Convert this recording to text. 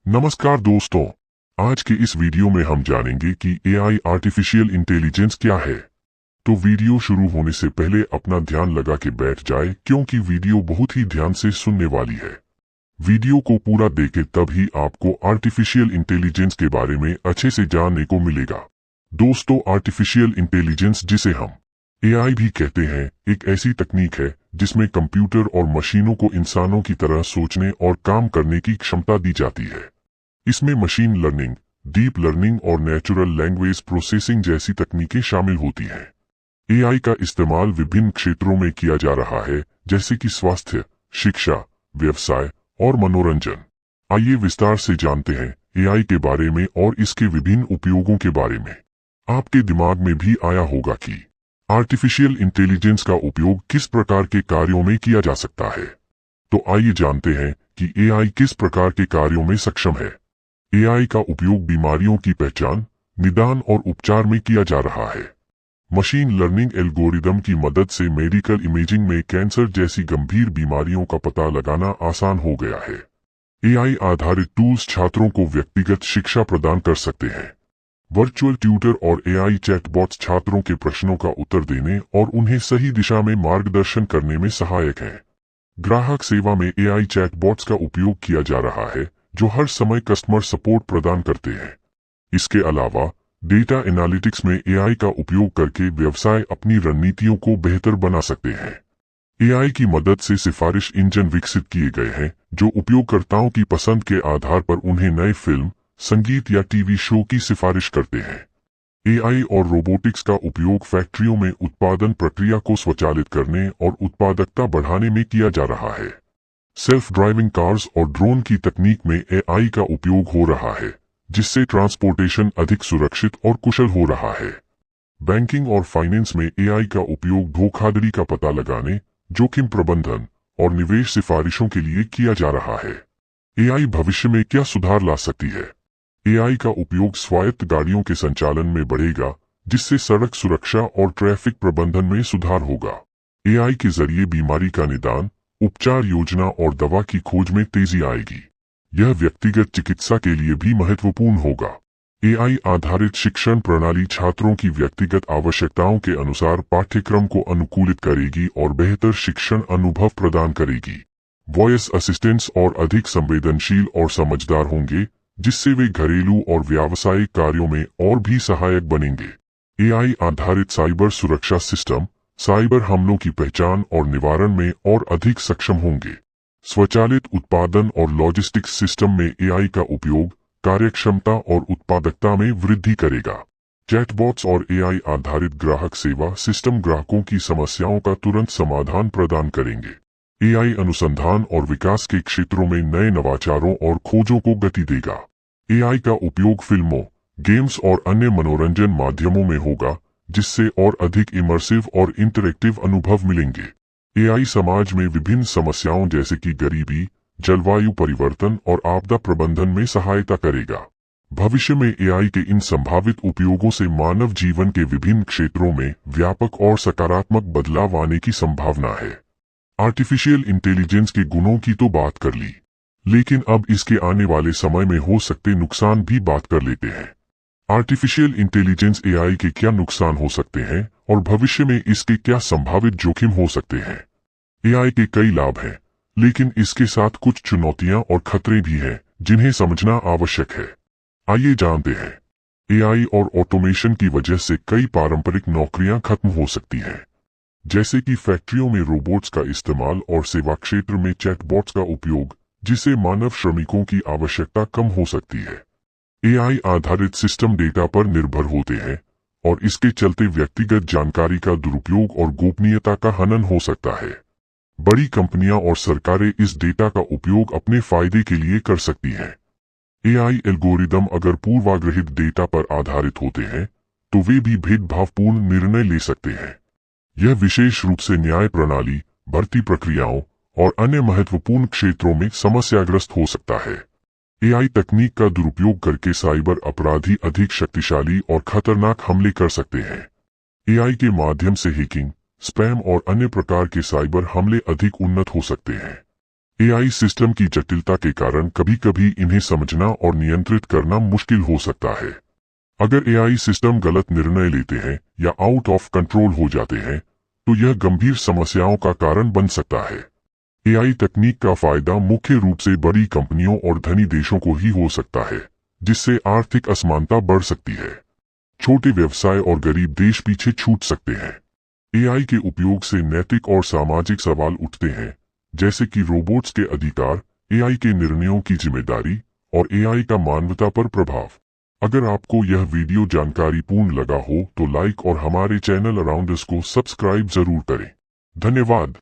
नमस्कार दोस्तों, आज के इस वीडियो में हम जानेंगे कि एआई आर्टिफिशियल इंटेलिजेंस क्या है। तो वीडियो शुरू होने से पहले अपना ध्यान लगा के बैठ जाए, क्योंकि वीडियो बहुत ही ध्यान से सुनने वाली है। वीडियो को पूरा देखें, तभी आपको आर्टिफिशियल इंटेलिजेंस के बारे में अच्छे से जानने को मिलेगा। दोस्तों, आर्टिफिशियल इंटेलिजेंस, जिसे हम एआई भी कहते हैं, एक ऐसी तकनीक है जिसमें कंप्यूटर और मशीनों को इंसानों की तरह सोचने और काम करने की क्षमता दी जाती है। इसमें मशीन लर्निंग, डीप लर्निंग और नेचुरल लैंग्वेज प्रोसेसिंग जैसी तकनीकें शामिल होती हैं। एआई का इस्तेमाल विभिन्न क्षेत्रों में किया जा रहा है, जैसे कि स्वास्थ्य, शिक्षा, व्यवसाय और मनोरंजन। आइए विस्तार से जानते हैं एआई के बारे में और इसके विभिन्न उपयोगों के बारे में। आपके दिमाग में भी आया होगा कि आर्टिफिशियल इंटेलिजेंस का उपयोग किस प्रकार के कार्यों में किया जा सकता है। तो आइए जानते हैं कि एआई किस प्रकार के कार्यों में सक्षम है। एआई का उपयोग बीमारियों की पहचान, निदान और उपचार में किया जा रहा है। मशीन लर्निंग एल्गोरिदम की मदद से मेडिकल इमेजिंग में कैंसर जैसी गंभीर बीमारियों का पता लगाना आसान हो गया है। एआई आधारित टूल्स छात्रों को व्यक्तिगत शिक्षा प्रदान कर सकते हैं। वर्चुअल ट्यूटर और एआई चैटबॉट्स छात्रों के प्रश्नों का उत्तर देने और उन्हें सही दिशा में मार्गदर्शन करने में सहायक हैं। ग्राहक सेवा में एआई चैटबॉट्स का उपयोग किया जा रहा है, जो हर समय कस्टमर सपोर्ट प्रदान करते हैं। इसके अलावा डेटा एनालिटिक्स में एआई का उपयोग करके व्यवसाय अपनी रणनीतियों को बेहतर बना सकते हैं। एआई की मदद से सिफारिश इंजन विकसित किए गए हैं, जो उपयोगकर्ताओं की पसंद के आधार पर उन्हें नए फिल्म, संगीत या टीवी शो की सिफारिश करते हैं। एआई और रोबोटिक्स का उपयोग फैक्ट्रियों में उत्पादन प्रक्रिया को स्वचालित करने और उत्पादकता बढ़ाने में किया जा रहा है। सेल्फ ड्राइविंग कार्स और ड्रोन की तकनीक में एआई का उपयोग हो रहा है, जिससे ट्रांसपोर्टेशन अधिक सुरक्षित और कुशल हो रहा है। बैंकिंग और फाइनेंस में एआई का उपयोग धोखाधड़ी का पता लगाने, जोखिम प्रबंधन और निवेश सिफारिशों के लिए किया जा रहा है। एआई भविष्य में क्या सुधार ला सकती है? एआई का उपयोग स्वायत्त गाड़ियों के संचालन में बढ़ेगा, जिससे सड़क सुरक्षा और ट्रैफिक प्रबंधन में सुधार होगा। एआई के जरिए बीमारी का निदान, उपचार योजना और दवा की खोज में तेजी आएगी। यह व्यक्तिगत चिकित्सा के लिए भी महत्वपूर्ण होगा। एआई आधारित शिक्षण प्रणाली छात्रों की व्यक्तिगत आवश्यकताओं के अनुसार पाठ्यक्रम को अनुकूलित करेगी और बेहतर शिक्षण अनुभव प्रदान करेगी। वॉइस असिस्टेंट्स और अधिक संवेदनशील और समझदार होंगे, जिससे वे घरेलू और व्यावसायिक कार्यों में और भी सहायक बनेंगे। एआई आधारित साइबर सुरक्षा सिस्टम साइबर हमलों की पहचान और निवारण में और अधिक सक्षम होंगे। स्वचालित उत्पादन और लॉजिस्टिक्स सिस्टम में एआई का उपयोग कार्यक्षमता और उत्पादकता में वृद्धि करेगा। चैटबॉट्स और एआई आधारित ग्राहक सेवा सिस्टम ग्राहकों की समस्याओं का तुरंत समाधान प्रदान करेंगे। एआई अनुसंधान और विकास के क्षेत्रों में नए नवाचारों और खोजों को गति देगा। एआई का उपयोग फिल्मों, गेम्स और अन्य मनोरंजन माध्यमों में होगा, जिससे और अधिक इमर्सिव और इंटरैक्टिव अनुभव मिलेंगे। एआई समाज में विभिन्न समस्याओं जैसे कि गरीबी, जलवायु परिवर्तन और आपदा प्रबंधन में सहायता करेगा। भविष्य में एआई के इन संभावित उपयोगों से मानव जीवन के विभिन्न क्षेत्रों में व्यापक और सकारात्मक बदलाव आने की संभावना है। आर्टिफिशियल इंटेलिजेंस के गुणों की तो बात कर ली, लेकिन अब इसके आने वाले समय में हो सकते नुकसान भी बात कर लेते हैं। आर्टिफिशियल इंटेलिजेंस एआई के क्या नुकसान हो सकते हैं और भविष्य में इसके क्या संभावित जोखिम हो सकते हैं। एआई के कई लाभ हैं, लेकिन इसके साथ कुछ चुनौतियां और खतरे भी हैं, जिन्हें समझना आवश्यक है। आइए जानते हैं। एआई और ऑटोमेशन की वजह से कई पारंपरिक नौकरियां खत्म हो सकती हैं, जैसे कि फैक्ट्रियों में रोबोट्स का इस्तेमाल और सेवा क्षेत्र में चैटबॉट्स का उपयोग, जिससे मानव श्रमिकों की आवश्यकता कम हो सकती है। एआई आधारित सिस्टम डेटा पर निर्भर होते हैं और इसके चलते व्यक्तिगत जानकारी का दुरुपयोग और गोपनीयता का हनन हो सकता है। बड़ी कंपनियां और सरकारें इस डेटा का उपयोग अपने फायदे के लिए कर सकती हैं। एआई एल्गोरिदम अगर पूर्वाग्रहित डेटा पर आधारित होते हैं, तो वे भी भेदभावपूर्ण निर्णय ले सकते हैं। यह विशेष रूप से न्याय प्रणाली, भर्ती प्रक्रियाओं और अन्य महत्वपूर्ण क्षेत्रों में समस्याग्रस्त हो सकता है। एआई तकनीक का दुरुपयोग करके साइबर अपराधी अधिक शक्तिशाली और खतरनाक हमले कर सकते हैं। एआई के माध्यम से हैकिंग, स्पैम और अन्य प्रकार के साइबर हमले अधिक उन्नत हो सकते हैं। एआई सिस्टम की जटिलता के कारण कभी कभी इन्हें समझना और नियंत्रित करना मुश्किल हो सकता है। अगर एआई सिस्टम गलत निर्णय लेते हैं या आउट ऑफ कंट्रोल हो जाते हैं तो यह गंभीर समस्याओं का कारण बन सकता है। एआई तकनीक का फायदा मुख्य रूप से बड़ी कंपनियों और धनी देशों को ही हो सकता है, जिससे आर्थिक असमानता बढ़ सकती है। छोटे व्यवसाय और गरीब देश पीछे छूट सकते हैं। एआई के उपयोग से नैतिक और सामाजिक सवाल उठते हैं, जैसे कि रोबोट्स के अधिकार, एआई के निर्णयों की जिम्मेदारी और एआई का मानवता पर प्रभाव। अगर आपको यह वीडियो जानकारीपूर्ण लगा हो तो लाइक और हमारे चैनल अराउंड अस को सब्सक्राइब जरूर करें। धन्यवाद।